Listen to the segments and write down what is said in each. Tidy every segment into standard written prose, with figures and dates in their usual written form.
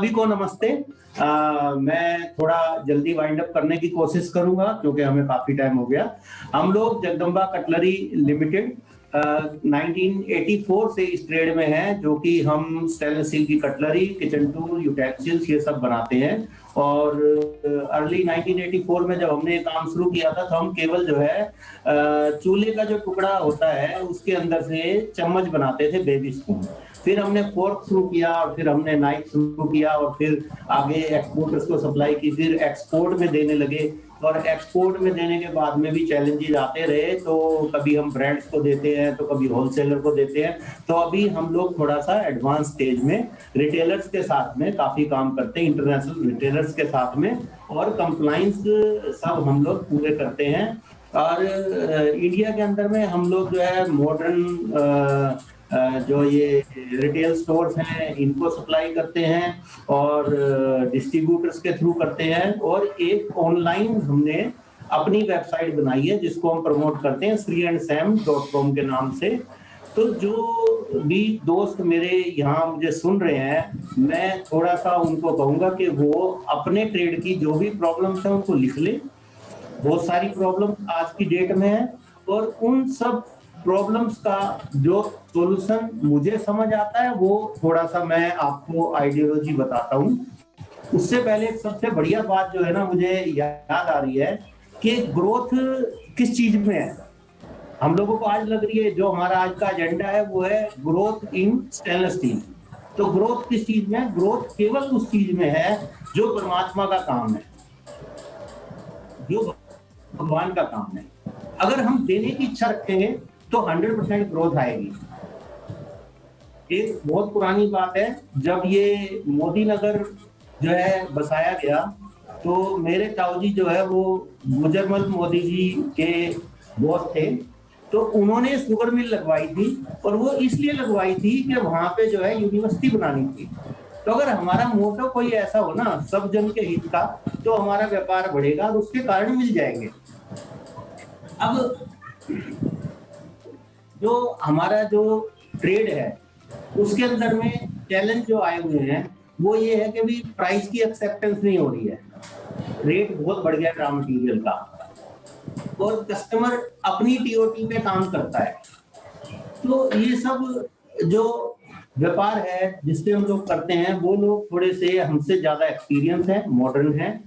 सभी को नमस्ते। मैं थोड़ा जल्दी वाइंड अप करने की कोशिश करूंगा क्योंकि हमें काफी टाइम हो गया। हम लोग जगदम्बा कटलरी लिमिटेड 1984 से इस ट्रेड में हैं, जो कि हम स्टेनलेस स्टील की कटलरी, किचन टूल, यूटेंसिल्स ये सब बनाते हैं। और अर्ली 1984 में जब हमने ये काम शुरू किया था तो हम केवल जो है चूल्हे का जो टुकड़ा होता है उसके अंदर से चम्मच बनाते थे, बेबी स्पून। फिर हमने फोर्क शुरू किया और फिर हमने नाइफ शुरू किया और फिर आगे एक्सपोर्टर्स को सप्लाई की, फिर एक्सपोर्ट में देने लगे। और एक्सपोर्ट में देने के बाद में भी चैलेंजेस आते रहे, तो कभी हम ब्रांड्स को देते हैं तो कभी होलसेलर को देते हैं। तो अभी हम लोग थोड़ा सा एडवांस स्टेज में रिटेलर्स के साथ में काफी काम करते हैं, इंटरनेशनल रिटेलर्स के साथ में, और कंप्लाइंस सब हम लोग पूरे करते हैं। और इंडिया के अंदर में हम लोग जो है मॉडर्न जो ये रिटेल स्टोर्स हैं इनको सप्लाई करते हैं और डिस्ट्रीब्यूटर्स के थ्रू करते हैं। और एक ऑनलाइन हमने अपनी वेबसाइट बनाई है जिसको हम प्रमोट करते हैं sriandsam.com के नाम से। तो जो भी दोस्त मेरे यहाँ मुझे सुन रहे हैं, मैं थोड़ा सा उनको कहूँगा कि वो अपने ट्रेड की जो भी प्रॉब्लम्स हैं उनको लिख ले। बहुत सारी प्रॉब्लम आज की डेट में है और उन सब प्रॉब्लम्स का जो सॉल्यूशन मुझे समझ आता है वो थोड़ा सा मैं आपको आइडियोलॉजी बताता हूँ। उससे पहले सबसे बढ़िया बात जो है ना मुझे याद आ रही है कि ग्रोथ किस चीज में है। हम लोगों को आज लग रही है जो हमारा आज का एजेंडा है वो है ग्रोथ इन स्टेनलेस स्टील। तो ग्रोथ किस चीज में है? ग्रोथ केवल उस चीज में है जो परमात्मा का काम है, जो भगवान का काम है। अगर हम देने की इच्छा रखेंगे तो 100% ग्रोथ आएगी। एक बहुत पुरानी बात है, जब ये मोदी नगर जो है बसाया गया तो मेरे ताऊ जी जो है वो गुजरमल मोदी जी के बॉस थे। तो उन्होंने शुगर मिल लगवाई थी और वो इसलिए लगवाई थी कि वहां पे जो है यूनिवर्सिटी बनानी थी। तो अगर हमारा मोटो कोई ऐसा हो ना सब जन के हित का, तो हमारा व्यापार बढ़ेगा और उसके कारण मिल जाएंगे। अब जो हमारा जो ट्रेड है उसके अंदर में चैलेंज जो आए हुए हैं वो ये है कि भी प्राइस की एक्सेप्टेंस नहीं हो रही है, रेट बहुत बढ़ गया रॉ मटेरियल का, और कस्टमर अपनी टीओटी पे काम करता है। तो ये सब जो व्यापार है जिससे हम लोग करते हैं वो लोग थोड़े से हमसे ज्यादा एक्सपीरियंस है, मॉडर्न है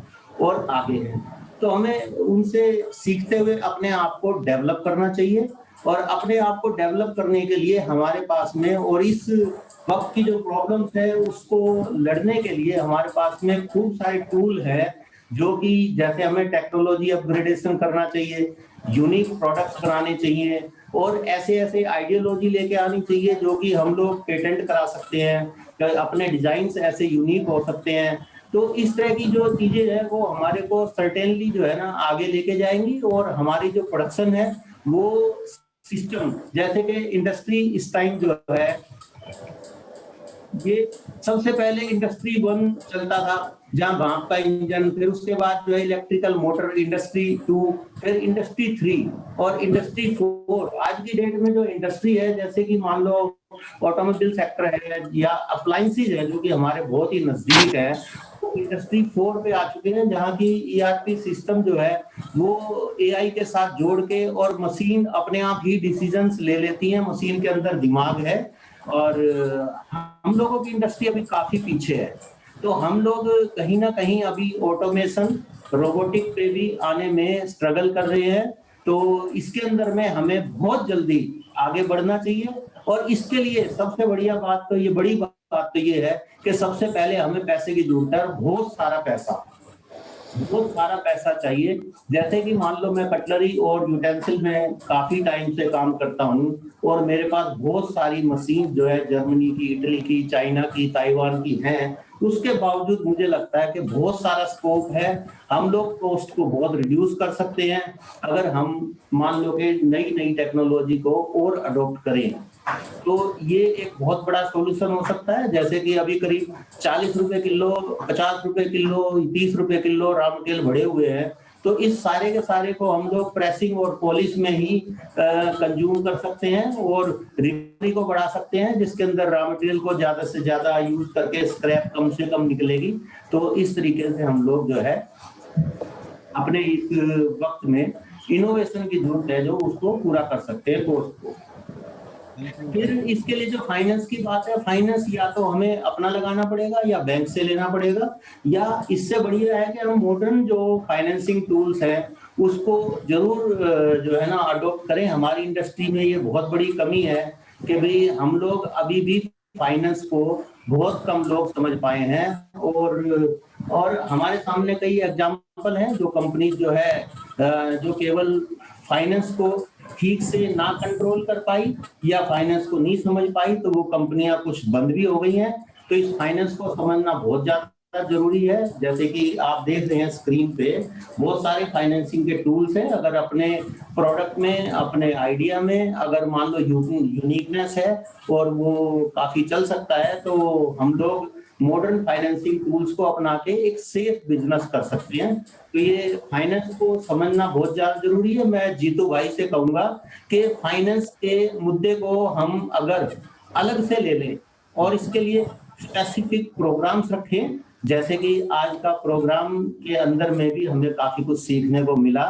और आगे है। तो हमें उनसे सीखते हुए अपने आप को डेवलप करना चाहिए। और अपने आप को डेवलप करने के लिए हमारे पास में और इस वक्त की जो प्रॉब्लम्स है उसको लड़ने के लिए हमारे पास में खूब सारे टूल है, जो कि जैसे हमें टेक्नोलॉजी अपग्रेडेशन करना चाहिए, यूनिक प्रोडक्ट्स बनाने चाहिए और ऐसे ऐसे आइडियोलॉजी लेके आनी चाहिए जो कि हम लोग पेटेंट करा सकते हैं, अपने डिजाइन ऐसे यूनिक हो सकते हैं। तो इस तरह की जो चीजें हैं वो हमारे को सर्टेनली जो है ना आगे लेके जाएंगी और हमारी जो प्रोडक्शन है वो सिस्टम, जैसे कि इंडस्ट्री इस टाइम जो है ये सबसे पहले इंडस्ट्री 1 चलता था जहां भाप का इंजन, फिर उसके बाद जो है इलेक्ट्रिकल मोटर, इंडस्ट्री 2, फिर इंडस्ट्री 3 और इंडस्ट्री 4। आज की डेट में जो इंडस्ट्री है जैसे कि मान लो ऑटोमोबाइल सेक्टर है या अप्लायंसेज है जो कि हमारे बहुत ही नजदीक है, इंडस्ट्री 4 पे आ चुके हैं जहां की ईआरपी सिस्टम जो है वो एआई के साथ जोड़ के और मशीन अपने आप ही डिसीजंस ले लेती है, मशीन के अंदर दिमाग है। और हम लोगों की इंडस्ट्री अभी काफी पीछे है। तो हम लोग कहीं ना कहीं अभी ऑटोमेशन, रोबोटिक पे भी आने में स्ट्रगल कर रहे हैं। तो इसके अंदर में हमें बहुत जल्दी आगे बढ़ना चाहिए और इसके लिए सबसे बढ़िया बात तो ये बड़ी बात तो ये है कि सबसे पहले हमें पैसे की जरूरत है और बहुत सारा पैसा चाहिए। जैसे कि मान लो मैं कटलरी और यूटेंसिल में काफी टाइम से काम करता हूँ और मेरे पास बहुत सारी मशीन जो है जर्मनी की, इटली की, चाइना की, ताइवान की हैं। उसके बावजूद मुझे लगता है कि बहुत सारा स्कोप है, हम लोग कॉस्ट को बहुत रिड्यूस कर सकते हैं अगर हम मान लो कि नई नई टेक्नोलॉजी को और अडॉप्ट करें। तो ये एक बहुत बड़ा सॉल्यूशन हो सकता है। जैसे कि अभी करीब 40 रुपए किलो, 50 रुपए किलो, 30 रुपए किलो रॉ मटेरियल बढ़े हुए हैं। तो इस सारे के सारे को हम लोग प्रेसिंग और पॉलिश में ही कंज्यूम कर सकते हैं और रिकवरी को बढ़ा सकते हैं, जिसके अंदर रॉ मटेरियल को ज्यादा से ज्यादा यूज करके स्क्रैप कम से कम निकलेगी। तो इस तरीके से हम लोग जो है अपने इस वक्त में इनोवेशन की जरूरत है जो उसको पूरा कर सकते हैं कोर्स को। फिर इसके लिए जो फाइनेंस की बात है, फाइनेंस या तो हमें अपना लगाना पड़ेगा या बैंक से लेना पड़ेगा, या इससे बढ़िया है कि हम मॉडर्न जो फाइनेंसिंग टूल्स हैं उसको जरूर जो है ना अडॉप्ट करें। हमारी इंडस्ट्री में ये बहुत बड़ी कमी है कि भाई हम लोग अभी भी फाइनेंस को बहुत कम लोग समझ पाए हैं, और हमारे सामने कई एग्जाम्पल हैं जो कंपनी जो है जो केवल फाइनेंस को ठीक से ना कंट्रोल कर पाई या फाइनेंस को नहीं समझ पाई, तो वो कंपनियां कुछ बंद भी हो गई हैं। तो इस फाइनेंस को समझना बहुत ज्यादा जरूरी है। जैसे कि आप देख रहे हैं स्क्रीन पे बहुत सारे फाइनेंसिंग के टूल्स हैं। अगर अपने प्रोडक्ट में, अपने आइडिया में अगर मान लो यूनिकनेस है और वो काफी चल सकता है, तो हम लोग मॉडर्न फाइनेंसिंग टूल्स को अपना के एक सेफ बिजनेस कर सकते हैं। तो ये फाइनेंस को समझना बहुत ज्यादा जरूरी है। मैं जीतू भाई से कहूंगा कि फाइनेंस के मुद्दे को हम अगर अलग से ले लें और इसके लिए स्पेसिफिक प्रोग्राम्स रखें, जैसे कि आज का प्रोग्राम के अंदर में भी हमें काफी कुछ सीखने को मिला।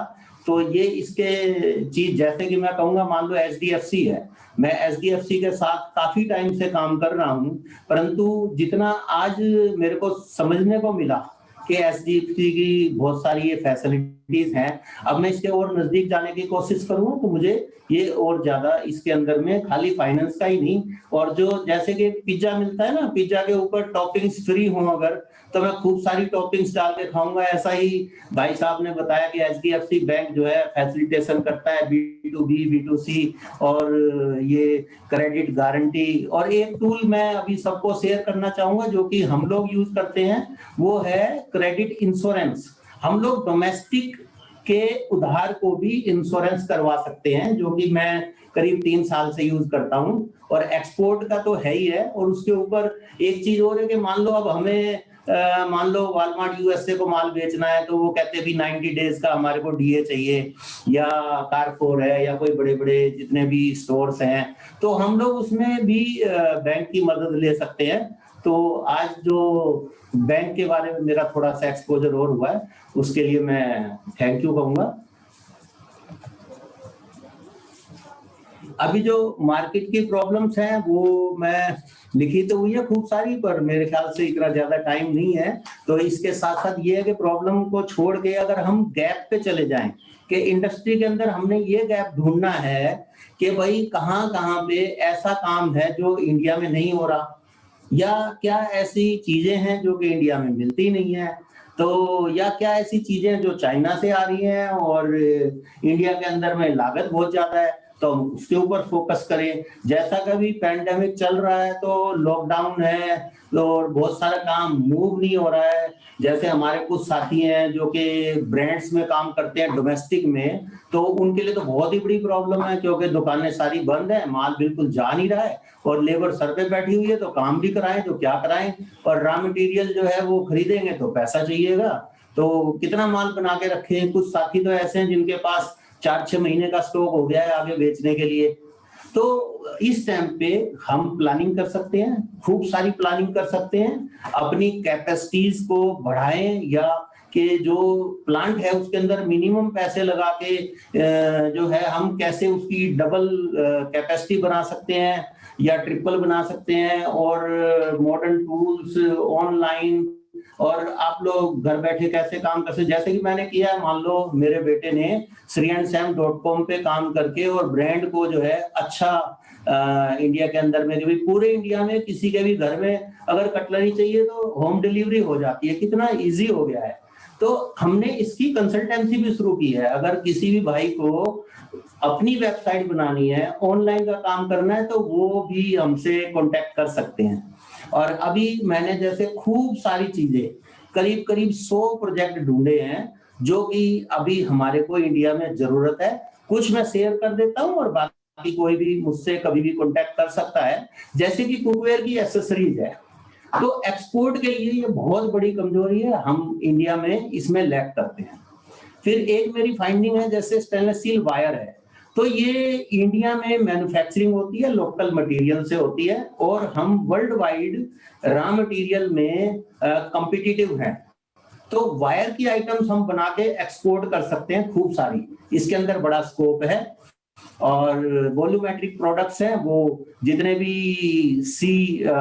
तो ये इसके चीज, जैसे कि मैं कहूंगा मान लो एचडीएफसी है, मैं एचडीएफसी के साथ काफी टाइम से काम कर रहा हूं, परंतु जितना आज मेरे को समझने को मिला कि एचडीएफसी की बहुत सारी ये फैसिलिटीज हैं, अब मैं इसके और नजदीक जाने की कोशिश करूँ तो मुझे ये और ज्यादा इसके अंदर में खाली फाइनेंस का ही नहीं, और जो जैसे कि पिज्जा मिलता है ना, पिज्जा के ऊपर टॉपिंग्स फ्री हो अगर, तो मैं खूब सारी टॉपिंग्स डाल के खाऊंगा। ऐसा ही भाई साहब ने बताया कि एचडीएफसी बैंक जो है फैसिलिटेशन करता है B2B B2C और ये क्रेडिट गारंटी। और एक टूल मैं अभी सबको शेयर करना चाहूंगा जो कि हम लोग यूज करते हैं, वो है क्रेडिट इंश्योरेंस। हम लोग डोमेस्टिक के उधार को भी इंश्योरेंस करवा सकते हैं, जो कि मैं करीब 3 साल से यूज करता हूं। और एक्सपोर्ट का तो है ही है, और उसके ऊपर एक चीज और है कि मान लो अब हमें मान लो वॉलमार्ट यूएसए को माल बेचना है, तो वो कहते हैं भी 90 डेज का हमारे को डीए चाहिए, या कारफोर है या कोई बड़े बड़े जितने भी स्टोर्स हैं, तो हम लोग उसमें भी बैंक की मदद ले सकते हैं। तो आज जो बैंक के बारे में मेरा थोड़ा सा एक्सपोजर और हुआ है, उसके लिए मैं थैंक यू कहूंगा। अभी जो मार्केट की प्रॉब्लम्स हैं वो मैं लिखी तो हुई है खूब सारी, पर मेरे ख्याल से इतना ज्यादा टाइम नहीं है। तो इसके साथ साथ ये है कि प्रॉब्लम को छोड़ के अगर हम गैप पे चले जाएं कि इंडस्ट्री के अंदर हमने ये गैप ढूंढना है कि भाई कहाँ कहाँ पे ऐसा काम है जो इंडिया में नहीं हो रहा, या क्या ऐसी चीजें हैं जो कि इंडिया में मिलती नहीं है, तो या क्या ऐसी चीजें जो चाइना से आ रही हैं और इंडिया के अंदर में लागत बहुत ज्यादा है, तो उसके ऊपर फोकस करें। जैसा कभी पैंडेमिक चल रहा है तो लॉकडाउन है और बहुत सारा काम मूव नहीं हो रहा है। जैसे हमारे कुछ साथी हैं जो कि ब्रांड्स में काम करते हैं डोमेस्टिक में, तो उनके लिए तो बहुत ही बड़ी प्रॉब्लम है, क्योंकि दुकानें सारी बंद है, माल बिल्कुल जा नहीं रहा है और लेबर सर पे बैठी हुई है, तो काम भी कराएं तो क्या कराएं, और रॉ मटेरियल जो है वो खरीदेंगे तो पैसा चाहिएगा, तो कितना माल बना के रखें। कुछ साथी तो ऐसे हैं जिनके पास 4-6 महीने का स्टॉक हो गया है आगे बेचने के लिए। तो इस टाइम पे हम प्लानिंग कर सकते हैं, खूब सारी प्लानिंग कर सकते हैं, अपनी कैपेसिटीज को बढ़ाएं, या कि जो प्लांट है उसके अंदर मिनिमम पैसे लगा के जो है हम कैसे उसकी डबल कैपेसिटी बना सकते हैं या ट्रिपल बना सकते हैं, और मॉडर्न टूल्स ऑनलाइन, और आप लोग घर बैठे कैसे काम कर सकते। जैसे कि मैंने किया है, मान लो मेरे बेटे ने sriandsam.com पे काम करके और ब्रांड को जो है अच्छा इंडिया के अंदर में, भी पूरे इंडिया में किसी के भी घर में अगर कटलरी चाहिए तो होम डिलीवरी हो जाती है, कितना इजी हो गया है। तो हमने इसकी कंसल्टेंसी भी शुरू की है। अगर किसी भी भाई को अपनी वेबसाइट बनानी है, ऑनलाइन का काम करना है, तो वो भी हमसे कांटेक्ट कर सकते हैं। और अभी मैंने जैसे खूब सारी चीजें, करीब करीब 100 प्रोजेक्ट ढूंढे हैं जो कि अभी हमारे को इंडिया में जरूरत है। कुछ मैं शेयर कर देता हूं और बाकी कोई भी मुझसे कभी भी कांटेक्ट कर सकता है। जैसे कि कुकवेयर की एक्सेसरीज है, तो एक्सपोर्ट के लिए ये बहुत बड़ी कमजोरी है, हम इंडिया में इसमें लैग करते हैं। फिर एक मेरी फाइंडिंग है, जैसे स्टेनलेस स्टील वायर है, तो ये इंडिया में मैन्युफैक्चरिंग होती है, लोकल मटेरियल से होती है, और हम वर्ल्ड वाइड रॉ मटेरियल में कॉम्पिटिटिव हैं। तो वायर की आइटम्स हम बना के एक्सपोर्ट कर सकते हैं खूब सारी, इसके अंदर बड़ा स्कोप है। और वॉल्यूमेट्रिक प्रोडक्ट्स हैं, वो जितने भी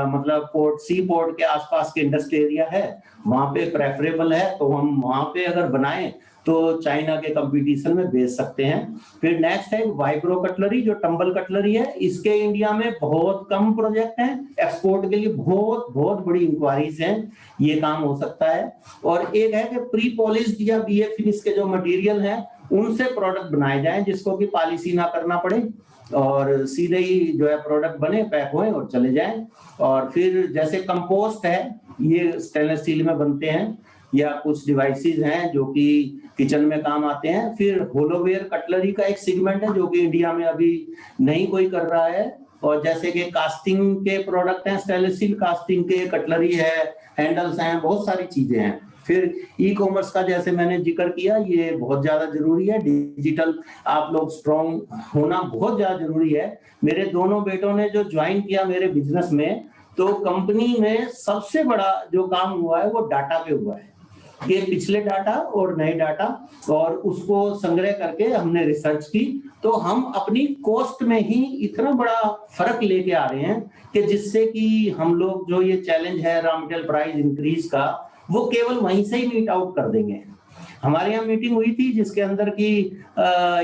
मतलब सी पोर्ट के आसपास के इंडस्ट्री एरिया है वहां पे प्रेफरेबल है, तो हम वहां पे अगर बनाएं तो चाइना के कंपटीशन में बेच सकते हैं। फिर नेक्स्ट है वाइब्रो कटलरी, जो टंबल कटलरी है, इसके इंडिया में बहुत कम प्रोजेक्ट हैं, एक्सपोर्ट के लिए बहुत बहुत बड़ी इंक्वायरीज हैं, ये काम हो सकता है। और एक है कि प्री पॉलिश्ड या बीए फिनिश के जो मटेरियल हैं उनसे प्रोडक्ट बनाए जाएं, जिसको कि पॉलिशी ना करना पड़े और सीधे ही जो है प्रोडक्ट बने, पैक होए और चले जाएं। और फिर जैसे कंपोस्ट है, ये स्टेनलेस स्टील में बनते हैं, या कुछ डिवाइसेस हैं जो कि किचन में काम आते हैं। फिर होलोवेयर कटलरी का एक सेगमेंट है जो कि इंडिया में अभी नहीं कोई कर रहा है। और जैसे कि कास्टिंग के प्रोडक्ट हैं, स्टेनलेस स्टील कास्टिंग के, कटलरी है, हैंडल्स हैं, बहुत सारी चीजें हैं। फिर ई कॉमर्स का जैसे मैंने जिक्र किया, ये बहुत ज्यादा जरूरी है, डिजिटल आप लोग स्ट्रॉन्ग होना बहुत ज्यादा जरूरी है। मेरे दोनों बेटों ने जो ज्वाइन किया मेरे बिजनेस में, तो कंपनी में सबसे बड़ा जो काम हुआ है वो डाटा पे हुआ है, कि पिछले डाटा और नए डाटा, और उसको संग्रह करके हमने रिसर्च की, तो हम अपनी कॉस्ट में ही इतना बड़ा फर्क लेके आ रहे हैं कि जिससे कि हम लोग जो ये चैलेंज है रॉ मटेरियल प्राइस इंक्रीज का, वो केवल वहीं से ही मीट आउट कर देंगे। हमारे यहाँ मीटिंग हुई थी जिसके अंदर की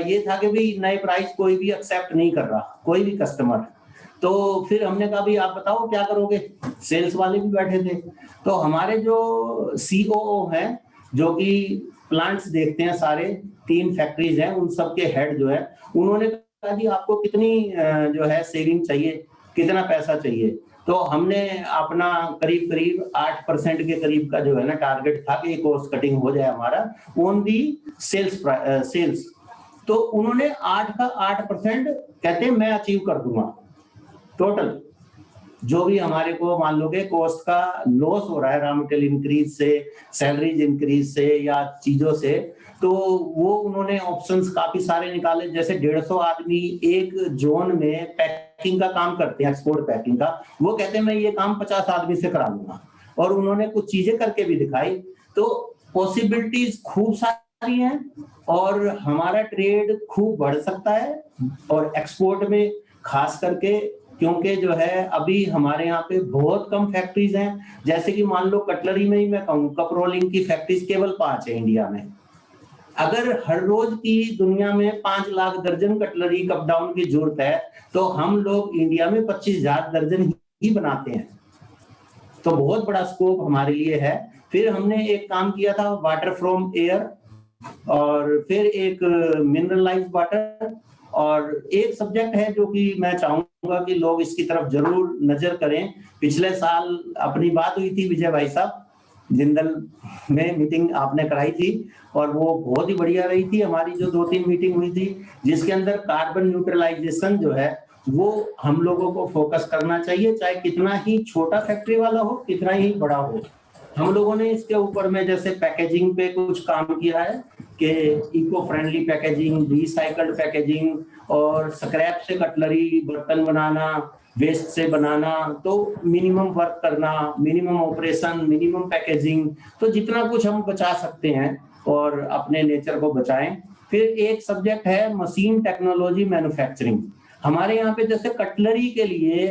ये था कि भाई नए प्राइस कोई भी एक्सेप्ट नहीं कर रहा, कोई भी कस्टमर। तो फिर हमने कहा भाई आप बताओ क्या करोगे, सेल्स वाले भी बैठे थे। तो हमारे जो सीओओ हैं, जो कि प्लांट्स देखते हैं, सारे 3 फैक्ट्रीज हैं, उन सब के हेड जो है, उन्होंने कहा जी आपको कितनी जो है सेविंग चाहिए, कितना पैसा चाहिए। तो हमने अपना करीब करीब 8% के करीब का जो है ना टारगेट था कि कॉस्ट कटिंग हो जाए हमारा ऑन दी सेल्स। तो उन्होंने 8 का 8% कहते हैं मैं अचीव कर दूंगा। टोटल जो भी हमारे को मान लो कि कॉस्ट का लॉस हो रहा है रॉ मटेरियल इंक्रीज से, सैलरीज इंक्रीज से या चीजों से, तो वो उन्होंने ऑप्शंस काफी सारे निकाले। जैसे 150 आदमी एक जोन में पैकिंग का काम करते हैं, एक्सपोर्ट पैकिंग का, वो कहते हैं मैं ये काम 50 आदमी से करा लूंगा, और उन्होंने कुछ चीजें करके भी दिखाई। तो पॉसिबिलिटीज खूब सारी हैं और हमारा ट्रेड खूब बढ़ सकता है, और एक्सपोर्ट में खास करके, क्योंकि जो है अभी हमारे यहाँ पे बहुत कम फैक्ट्रीज हैं। जैसे कि मान लो कटलरी में ही मैं कहूँ, कप रोलिंग की फैक्ट्रीज केवल 5 है इंडिया में। अगर हर रोज की दुनिया में 5 लाख दर्जन कटलरी कप डाउन की जरूरत है, तो हम लोग इंडिया में 25,000 दर्जन ही बनाते हैं। तो बहुत बड़ा स्कोप हमारे लिए है। फिर हमने एक काम किया था वाटर फ्रॉम एयर, और फिर एक मिनरलाइज वाटर, और एक सब्जेक्ट है जो कि मैं चाहूंगा कि लोग इसकी तरफ जरूर नजर करें। पिछले साल अपनी बात हुई थी विजय भाई साहब, जिंदल में मीटिंग आपने कराई थी, और वो बहुत ही बढ़िया रही थी। हमारी जो 2-3 मीटिंग हुई थी, जिसके अंदर कार्बन न्यूट्रलाइजेशन जो है वो हम लोगों को फोकस करना चाहिए, चाहे कितना ही छोटा फैक्ट्री वाला हो, कितना ही बड़ा हो। हम लोगों ने इसके ऊपर में जैसे पैकेजिंग पे कुछ काम किया है कि eco friendly packaging, recycled packaging, और स्क्रैप से कटलरी, बर्तन बनाना, वेस्ट से बनाना, तो मिनिमम वर्क करना, मिनिमम ऑपरेशन, मिनिमम पैकेजिंग, तो जितना कुछ हम बचा सकते हैं और अपने नेचर को बचाएं। फिर एक सब्जेक्ट है मशीन टेक्नोलॉजी मैन्युफैक्चरिंग। हमारे यहाँ पे जैसे कटलरी के लिए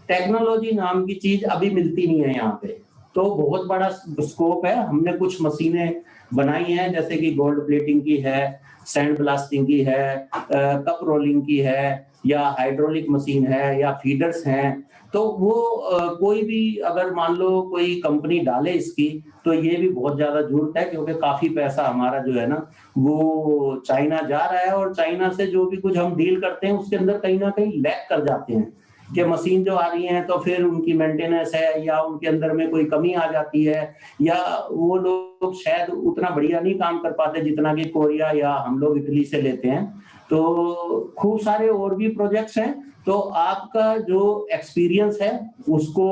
टेक्नोलॉजी नाम की चीज अभी मिलती नहीं है यहाँ पे, तो बहुत बड़ा स्कोप है। हमने कुछ मशीनें बनाई हैं, जैसे कि गोल्ड प्लेटिंग की है, सैंड ब्लास्टिंग की है, कप रोलिंग की है, या हाइड्रोलिक मशीन है, या फीडर्स हैं। तो वो कोई भी अगर मान लो कोई कंपनी डाले इसकी, तो ये भी बहुत ज्यादा जरूरत है, क्योंकि काफी पैसा हमारा जो है ना वो चाइना जा रहा है, और चाइना से जो भी कुछ हम डील करते हैं उसके अंदर कहीं ना कहीं लैग कर जाते हैं कि मशीन जो आ रही है तो फिर उनकी मेंटेनेंस है, या उनके अंदर में कोई कमी आ जाती है, या वो लोग शायद उतना बढ़िया नहीं काम कर पाते जितना कि कोरिया या हम लोग इटली से लेते हैं। तो खूब सारे और भी प्रोजेक्ट्स हैं। तो आपका जो एक्सपीरियंस है उसको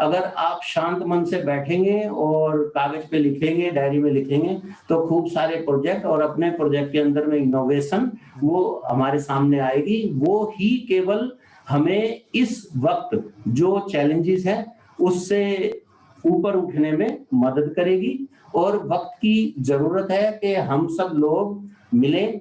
अगर आप शांत मन से बैठेंगे और कागज पे लिखेंगे, डायरी में लिखेंगे, तो खूब सारे प्रोजेक्ट और अपने प्रोजेक्ट के अंदर में इनोवेशन वो हमारे सामने आएगी। वो ही केवल हमें इस वक्त जो चैलेंजेस है उससे ऊपर उठने में मदद करेगी। और वक्त की जरूरत है कि हम सब लोग मिलें,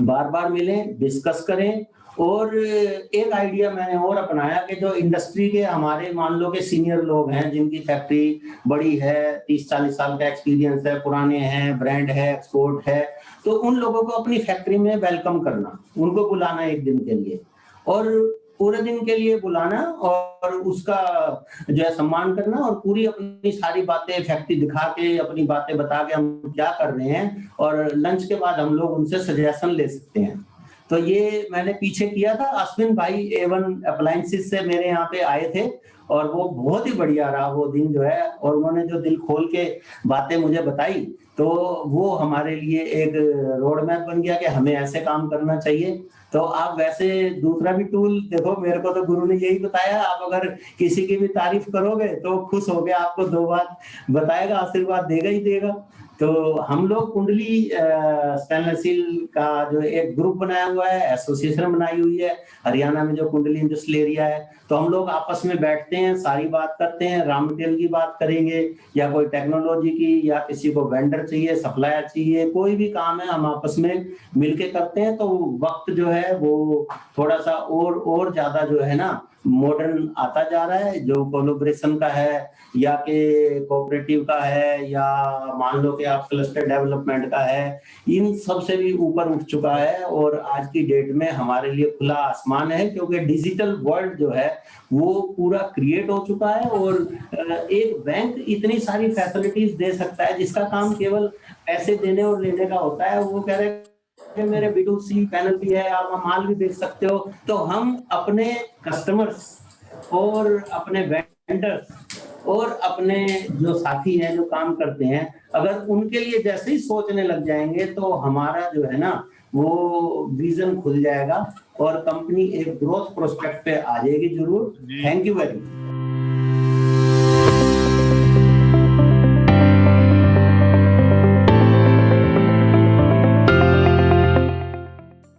बार बार मिलें, डिस्कस करें। और एक आइडिया मैंने और अपनाया कि जो इंडस्ट्री के हमारे मान लो के सीनियर लोग हैं जिनकी फैक्ट्री बड़ी है, 30-40 साल का एक्सपीरियंस है, पुराने हैं, ब्रांड है, एक्सपोर्ट है, तो उन लोगों को अपनी फैक्ट्री में वेलकम करना, उनको बुलाना एक दिन के लिए और पूरे दिन के लिए बुलाना और उसका जो है सम्मान करना और पूरी अपनी सारी बातें फैक्ट्री दिखा के अपनी बातें बता के हम क्या कर रहे हैं और लंच के बाद हम लोग उनसे सजेशन ले सकते हैं। तो ये मैंने पीछे किया था। अश्विन भाई A1 अप्लायंसेस से मेरे यहाँ पे आए थे और वो बहुत ही बढ़िया रहा वो दिन जो है, और उन्होंने जो दिल खोल के बातें मुझे बताई तो वो हमारे लिए एक रोड मैप बन गया कि हमें ऐसे काम करना चाहिए। तो आप वैसे दूसरा भी टूल देखो, मेरे को तो गुरु ने यही बताया, आप अगर किसी की भी तारीफ करोगे तो खुश हो गया, आपको 2 बात बताएगा, आशीर्वाद देगा ही देगा। तो हम लोग कुंडली स्टेनलेस स्टील का जो एक ग्रुप बनाया हुआ है, एसोसिएशन बनाई हुई है हरियाणा में जो कुंडली इंडस्ट्रियल एरिया है, तो हम लोग आपस में बैठते हैं, सारी बात करते हैं, रॉ मटेरियल की बात करेंगे या कोई टेक्नोलॉजी की या किसी को वेंडर चाहिए, सप्लायर चाहिए, कोई भी काम है हम आपस में मिलके करते हैं। तो वक्त जो है वो थोड़ा सा और ज्यादा जो है ना मॉडर्न आता जा रहा है, जो कोलैबोरेशन का है या के कोऑपरेटिव का है या मान लो कि आप क्लस्टर डेवलपमेंट का है, इन सब से भी ऊपर उठ चुका है। और आज की डेट में हमारे लिए खुला आसमान है क्योंकि डिजिटल वर्ल्ड जो है वो पूरा क्रिएट हो चुका है और एक बैंक इतनी सारी फैसिलिटीज दे सकता है जिसका काम केवल पैसे देने और लेने का होता है। वो कह रहे हैं कि मेरे B2C पैनल भी है, आप माल भी बेच सकते हो। तो हम अपने कस्टमर्स और अपने वेंडर्स और अपने जो साथी हैं जो काम करते हैं, अगर उनके लिए जैसे ही सोचने लग जाएंगे तो हमारा जो है ना वो विजन खुल जाएगा और कंपनी एक ग्रोथ प्रोस्पेक्ट पे आ जाएगी जरूर। Thank you very much.